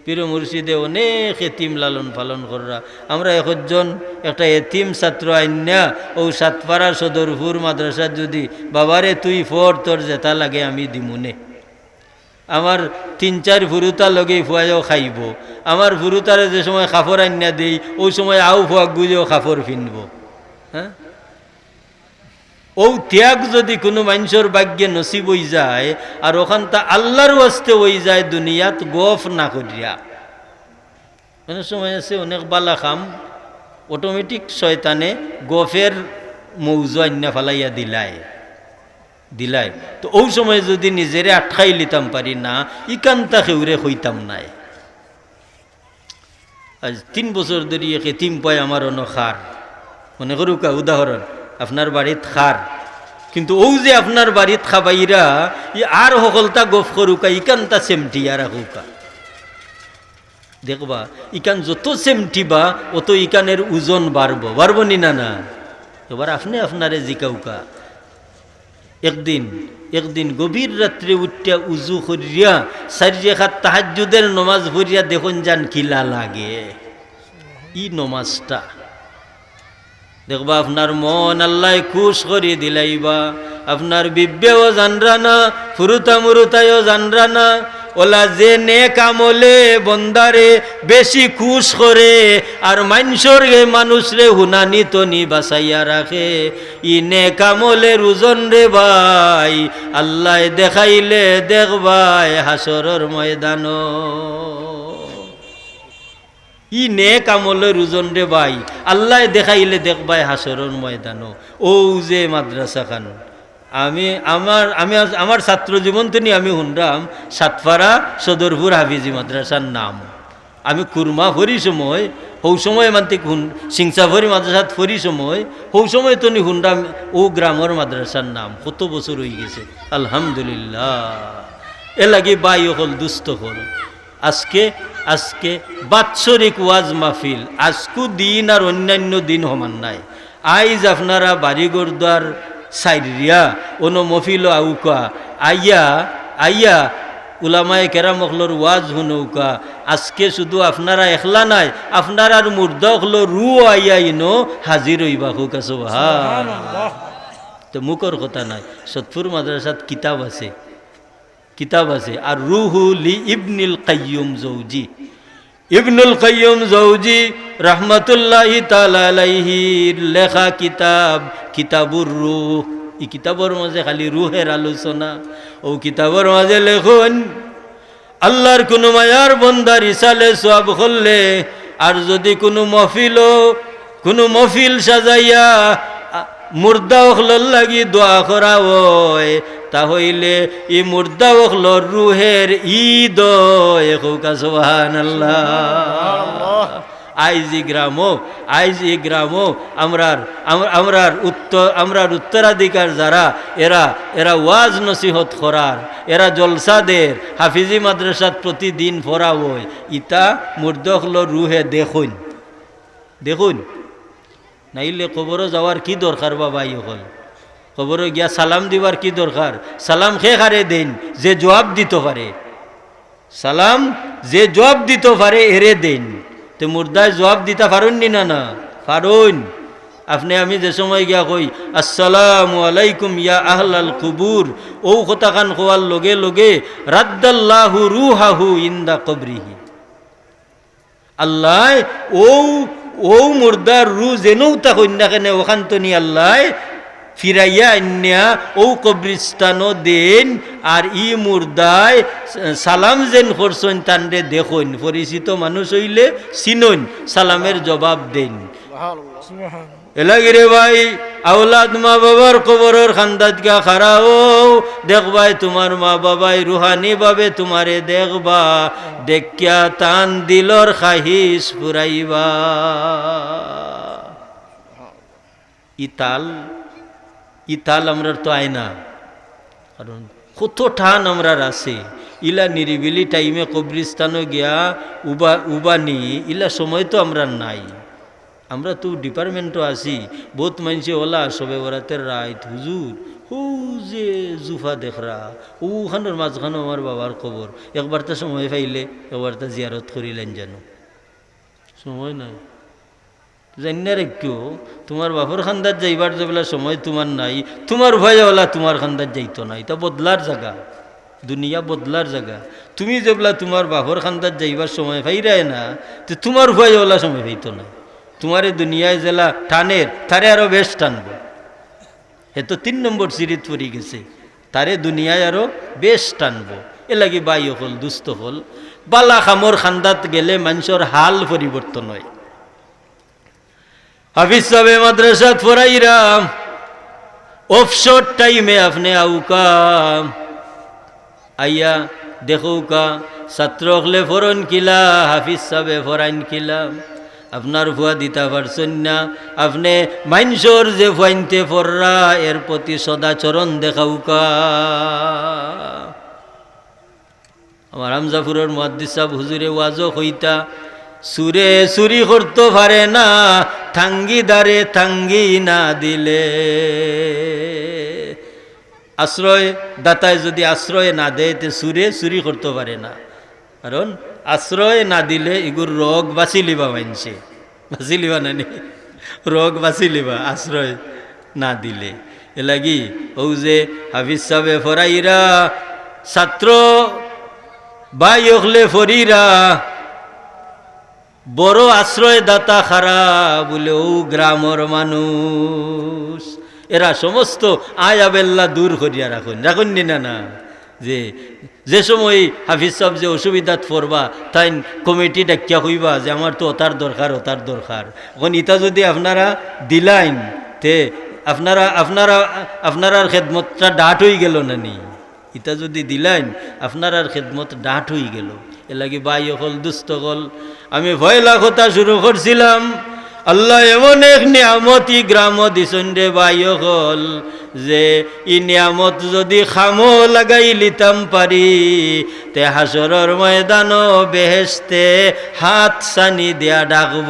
পীর মুর্শিদে অনেক এতিম লালন পালন কররা। আমরা একজন একটা এতিম ছাত্র আইনা ও সাতপাড়া সদরপুর মাদ্রাসা যদি বাবারে তুই ফর তোর যেটা লাগে আমি দিমুনে, আমার ৩-৪ ফুরুতা লগে ফুয়াও খাইব। আমার ফুরুতারে যে সময় কাপড় আইনা দেই ওই সময় আও ফুয়াক গুজেও কাপড় ফিনব। হ্যাঁ, ও ত্যাগ যদি কোনো মানুষের ভাগ্যে নসিব হয়ে যায় আর ওখানটা আল্লাহর ওয়াস্তে হয়ে যায়, দুনিয়াত গফ না করিয়া। অনেক সময় আছে অনেক বালা খাম অটোমেটিক শয়তানে গফের মৌজ আন্না ফালাইয়া দিলাই তো ওই সময় যদি নিজেরে আটকাই লিতাম পারি না, ইকান্তা খেউরে হইতাম নাই। আজ 3 বছর ধরে এতিম পায় আমার খার, মনে করুকা উদাহরণ, আপনার বাড়িত খার, কিন্তু ও যে আপনার বাড়িত খাবাইরা আর সকলতা গফ করুকা, ইকান্তা সেমটিয়া রাখুকা। দেখবা ইকান যত সেমটিবা অত ইকানের ওজন বাড়ব নি না। এবার আপনি আপনারে জিকাউকা। একদিন গভীর রাত্রে উঠিয়া উজু করিয়া 4 রাকাত তাহাজ্জুদের নমাজ পড়িয়া দেখুন যান কিলা লাগে ই নমাজটা। দেখবা আপনার মন আল্লাহ খুশ করে দিলাইবা, আপনার বিবেও জানরা না, ফুরুতা মুরুতায়ও জানরা না। ওলা যে নেক আমলে বন্দারে বেশি খুশ করে আর মানুষরে হুনানি তনি বাসাইয়া রাখে, ই নেক আমলের ওজন রে ভাই আল্লাহ দেখাইলে দেখবাই হাসরের ময়দান। ই নেক আমলের ওজন রে ভাই আল্লাহ দেখাইলে দেখবাই হাসরের ময়দান। ও যে মাদ্রাসা খান আমি আমার ছাত্র জীবন থেকে আমি শুনলাম সাতপাড়া সদরপুর হাফিজি মাদ্রাসার নাম। আমি কুরমা ফরি সময় হৌ সময় মানতে সিংসা ফরি মাদ্রাসাত ফরি সময় হৌ সময় তো শুনলাম ও গ্রামের মাদ্রাসার নাম। কত বছর হয়ে গেছে আলহামদুলিল্লাহ। এ লাগে বাই হল দুস্থ হল। আজকে বাৎসরিক ওয়াজ মাহফিল আজকু দিন আর অন্যান্য দিন সমান নাই। আইজ আপনারা বাড়িঘর দ্বার সাইরিয়া অন্য মফিল আউকা আইয়া উলামায়ে কেরামখলোর ওয়াজ হুনৌকা। আজকে শুধু আপনারা একলা নাই, আপনারা আর মুর্দা হলো রু আইয়া ইনো হাজির হইবা হোক। সুবহানাল্লাহ। তো মুখর কথা নাই, সতপুর মাদ্রাসাত কিতাব আছে আর রুহু লি ইবনুল কাইয়্যুম জৌজি রহমতুল্লাহি তাআলা আলাইহি লেখা কিতাবুর রূহ। এই কিতাবর মাঝে খালি রুহের আলোচনা। ও কিতাবর মাঝে লেখুন আল্লাহর কোনো মায়ার বন্দার ইসালে সওয়াব করলে আর যদি কোনো মহফিল সাজাইয়া মুর্দা ওখলর লাগি দোয়া করা হয় তাহলে ই মুর্দা ওখলর রুহের ঈদ সুবহানাল্লাহ। আইজ ই গ্রামও আমরার উত্তরাধিকার যারা এরা ওয়াজ নসিহত করার, এরা জলসাদের হাফিজি মাদ্রাসাত প্রতিদিন পড়া হয়। ইতা মুর্দখলর রুহে দেখুন নাইলে কবরও যাওয়ার কি দরকার বাবা? হল কবরও গিয়া সালাম দিবার কি দরকার? সালাম খে খারে দেন যে জবাব দিতে পারে, সালাম যে জবাব দিতে পারে এরে দেন। তো মুর্দায় জবাব দিতে পারুন নি না পারুন। আপনি আমি যে সময় গিয়া কই আসসালামু আলাইকুম ইয়া আহলাল কুবুর, ও কথাখান কোয়ার লগে লগে রাদ্দাল্লাহু রুহাহু ইনদা কবরিহি, আল্লাহ ও মুর্দার রু যেনও তা কন্যা কেন ওখান তো নি আল্লাহ ফিরাইয়া আন্যা ও কবরিস্তানও দেন, আর ই মুর্দায় সালাম যেন করছেন তান্ডে দেখুন, পরিচিত মানুষ হইলে চিনন, সালামের জবাব দেন। সুবহান এলাগিরে ভাই আওলাদ মা বাবার কবরের খান্দাত গা খারাও দেখবাই, তোমার মা বাবাই রুহানি ভাবে তোমারে দেখবা, দেখিয়া তান দিলর খাহিস ফুরাইবা। ইতাল আমরার তো আয়না, কারণ কত ঠান আমরার আছে, ইলা নিরিবিলি টাইমে কবরিস্তানও গিয়া উবানি ইলা সময় তো আমরা নাই। আমরা তো ডিপার্টমেন্টও আছি, বহুত মানুষে ওলা সবে বরাতের রাত হুজুর হু যে জুফা দেখরা ওখানোর মাঝখানো আমার বাবার খবর, একবার তো সময় পাইলে একবার তো জিয়ারত করিলেন, যেন সময় নাই জান্নার একটু তোমার বাপর খান্দার যাইবার যাবেলা সময় তোমার নাই, তোমার ভয়ে ওলা তোমার খান্দার যাইতো না, এটা বদলার জায়গা, দুনিয়া বদলার জায়গা। তুমি যেবলা তোমার বাপর খান্দার যাইবার সময় পাইরায় না, তো তোমার ভয়ে ওলা সময় পাইতো না, তোমার দুনিয়ায় জেলা টানের তারে আরো বেশ টানব, এ তো 3 নম্বর সিরিজ পড়ি গেছে, তারে দুনিয়ায় আরো বেশ টানব। এ লাগি বাই হল দুস্থ হল বালা খামর খান্দাত গেলে মানুষের হাল পরিবর্তন হয়। হাফিজ সাহেব মাদ্রাসাত পড়াইরাম, অফশোর টাইমে আপনি আউকা আইয়া দেখৌকা ছাত্র হলে ফরন কিলা, হাফিজ সাহেব ফরাইন কিলা, আপনার ভুয়া দিতে পারছেন না, আপনি মাইনসর যে ফাইনতে ফররা এর প্রতি সদাচরণ দেখাউকা। আমার আমজাফুরের মুহাদ্দিস সাহেব হুজুরে ওয়াজও কইতা, সুরে চুরি করতে পারে না, থাঙ্গিদারে থাঙ্গি না দিলে, আশ্রয় দাতায় যদি আশ্রয় না দেয় তে সুরে চুরি করতে পারে না, কারণ আশ্রয় না দিলে এগুর রোগ বাঁচি লিবা, মানছে বাঁচি লিবা নানি রোগ বাঁচি লিবা আশ্রয় না দিলে। এ লাগি ও যে হাফিজ সাহেব ফরাইরা ছাত্র বাই হলে ফরিরা বড় আশ্রয়দাতা খারা বলে ও গ্রামের মানুষ, এরা সমস্ত আয়াবেল্লা দূর করিয়া রাখুন না না, যে সময় হাফিজ সাহেব যে অসুবিধাত পড়বা তাই কমিটি ডাকিয়া কইবা যে আমার তো ওতার দরকার এখন ইটা যদি আপনারা দিলাইন তে আপনারা খেদমতটা ডাট হয়ে গেল না নি, ইটা যদি দিলাইন আপনার খেদমত ডাট হয়ে গেল। এ লাগি বাই হল দুস্থ হল, আমি ভয়লা কথা শুরু করছিলাম, আল্লাহ এমন এক নিয়ামতি গ্রাম দিছেন রে বাই হল, যে ই নিয়ামত যদি খামো লাগাই লিতাম পারি, তে হাসরের ময়দান বেহেশতে হাত সানি দিয়া ডাকব,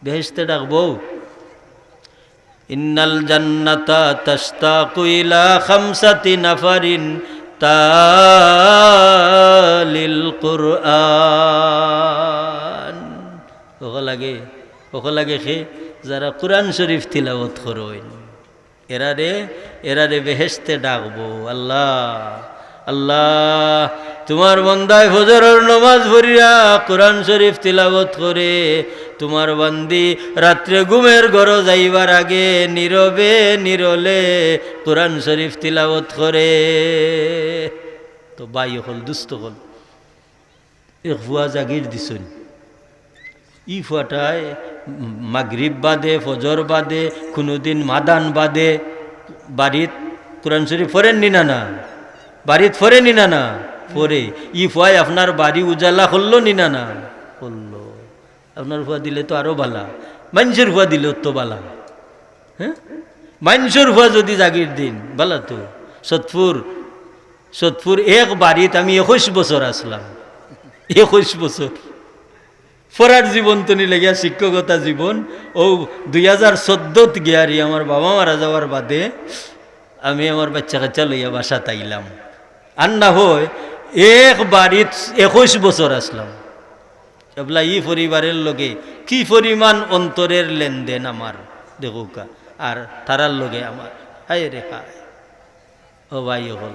বেহেশতে ডাকব। ইন্নাল জান্নাতা তাশতাকু ইলা খামসাতি নাফারিন তালিল কুরআন, ওকে লাগে সে যারা কুরআন শরীফ তিলাওয়াত করেন, এরারে বেহেশতে ডাকবো। আল্লাহ আল্লাহ তোমার বান্দায় ফজরের নামাজ পড়িয়া কুরআন শরীফ তিলাওয়াত করে, তোমার বান্দি রাত্রে ঘুমের ঘর যাইবার আগে নীরবে নিরলে কুরআন শরীফ তিলাওয়াত করে, তো বাই হল দুস্থ হল এক ফুয়া জাগির দিছুন, ই ফুয়াটায় মাগরিব বাদে ফজর বাদে কোনোদিন মাদান বাদে বাড়িত কুরআন শরীফ পড়েন নি না, বাড়িত ফরে নি না পরে, ই ফুয়াই আপনার বাড়ি উজালা করলো নি না করলো, আপনার ফুয়া দিলে তো আরো বালা, মানুষের ফুয়া দিলে তো বালা, হ্যাঁ মানুষের ফুয়া যদি জাগির দিন বালা তো। সতপুর এক বাড়িত আমি 21 বছর আসলাম, 21 বছর ফরার জীবন তো নিলে শিক্ষকতা জীবন, ও 2014 গিয়ারি আমার বাবা মারা যাওয়ার বাদে আমি আমার বাচ্চা কাচ্চা লইয়া বাসা তাইলাম, আর না হয় এক বাড়িত 21 বছর আসলাম, এবলা ই পরিবারের লগে কি পরিমাণ অন্তরের লেনদেন আমার দেখুকা, আর তারার লগে আমার হায় রে হায়। ও ভাই হল,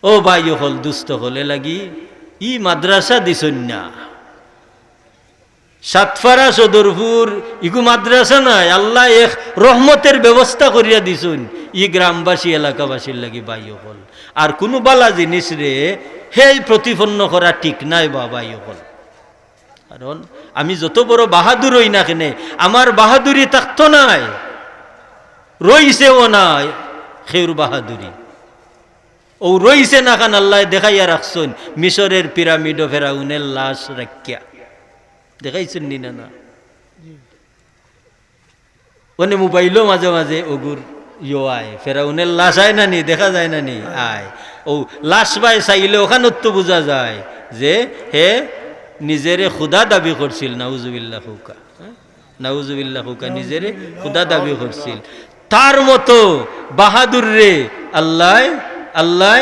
ও ভাই হল, দুস্থ হলে লাগি ই মাদ্রাসা দিছন না। সাতপাড়া সদরপুর ইগু মাদ্রাসা নাই, আল্লাহ এক রহমতের ব্যবস্থা করিয়া দিছুন ই গ্রামবাসী এলাকাবাসীর লাগি ভাই হল। আর কোনো বালা জিনিস রে সেই প্রতিপন্ন করা ঠিক নাই বা ভাই হল। কারণ আমি যত বড় বাহাদুর হই না কেনে আমার বাহাদুরি থাকতো নাই, রইছেও নাই খেউর বাহাদুরি। ও রইছে না খান আল্লাহ দেখাইয়া রাখছেন মিশরের পিরামিড ও ফেরাউনের লাশ রাখিয়া দেখাইছেন নি না? না মানে মোবাইলও মাঝে মাঝে ওগুর ইয়ে আয়, ফেরাউনের লাশ আয় না নি, দেখা যায় না নি আয়। ও লাশ পায় চাইলে ওখানে তো বোঝা যায় যে হে নিজেরে খুদা দাবি করছিল। নাউজুবিল্লাহ হুকা, নাউজুবিল্লাহ হুকা, নিজেরে খুদা দাবি করছিল। তার মতো বাহাদুর রে আল্লাহ আল্লাহ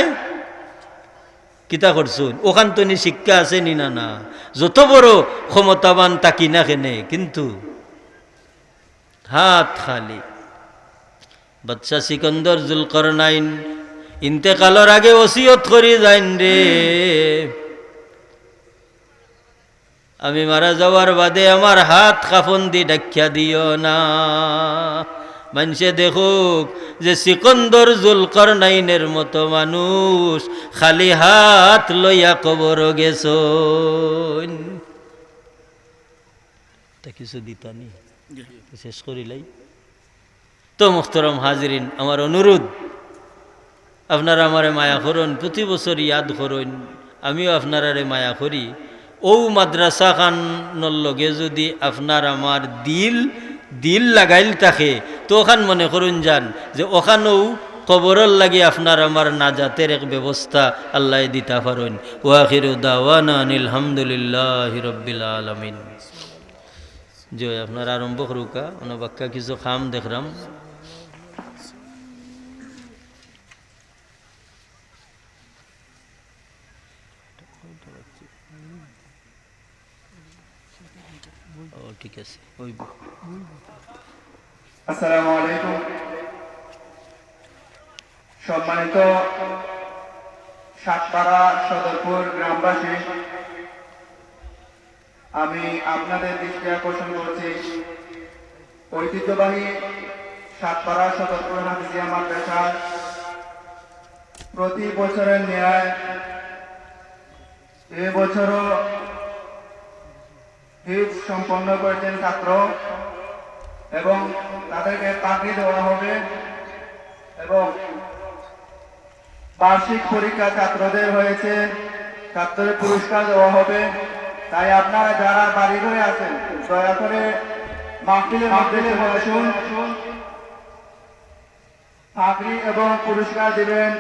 কিতা করছুন, ওখান তো নি শিক্ষা আছে নি না? না, যত বড় ক্ষমতাবান তাকি না কেনে কিন্তু হাত খালি। বাদশা সিকন্দর জুলকরনাইন ইন্তেকালের আগে ওসিয়ত করি যাইন রে, আমি মারা যাওয়ার বাদে আমার হাত কাফন দি ডাকিয়া দিও না। মানুষে দেখুক যে সিকন্দর জুলকরনাইনের মতো মানুষ খালি হাত লইয়া কবর গেছ। তা কিছু দিতানি শেষ করিলাই তো। মুখতরম হাজিরিন, আমার অনুরোধ আপনারা আমারে মায়া করুন, প্রতি বছর ইয়াদ করুন, আমিও আপনারারে মায়া করি। ও মাদ্রাসা খানর লগে যদি আপনার আমার দিল লাগাইল থাকে তো ওখান মনে করুন যান যে ওখানেও কবরর লাগি আপনার আমার নাজাতের এক ব্যবস্থা আল্লাহ দিতা পারেন। ওয়াখিরু দাওয়ানা আনিল হামদুলিল্লাহি রাব্বিল আলামিন। যে আপনার আরম্ভ করুকা অনবাক্কা কিছু খাম দেখলাম। ও ঠিক আছে, আসসালামু আলাইকুম। সম্মানিত সাতপাড়া সদরপুর গ্রামবাসী, আমি আপনাদের দৃষ্টি আকর্ষণ করছি ঐতিহ্যবাহী সাতপাড়া সদরপুর হাফিজিয়া মাদ্রাসার প্রতি বছরের ন্যায় এবছরও হিফজ সম্পন্ন করেছেন ছাত্র এবং তাদেরকে পাগড়ি দেওয়া হবে এবং বার্ষিক পরীক্ষা ছাত্রদের হয়েছে, ছাত্রদের পুরস্কার দেওয়া হবে। তাই আপনারা যারা বাড়ি ঘরে আছেন দয়া করে মাহফিলের মধ্যে আসুন, পাগড়ি এবং পুরস্কার দিবেন।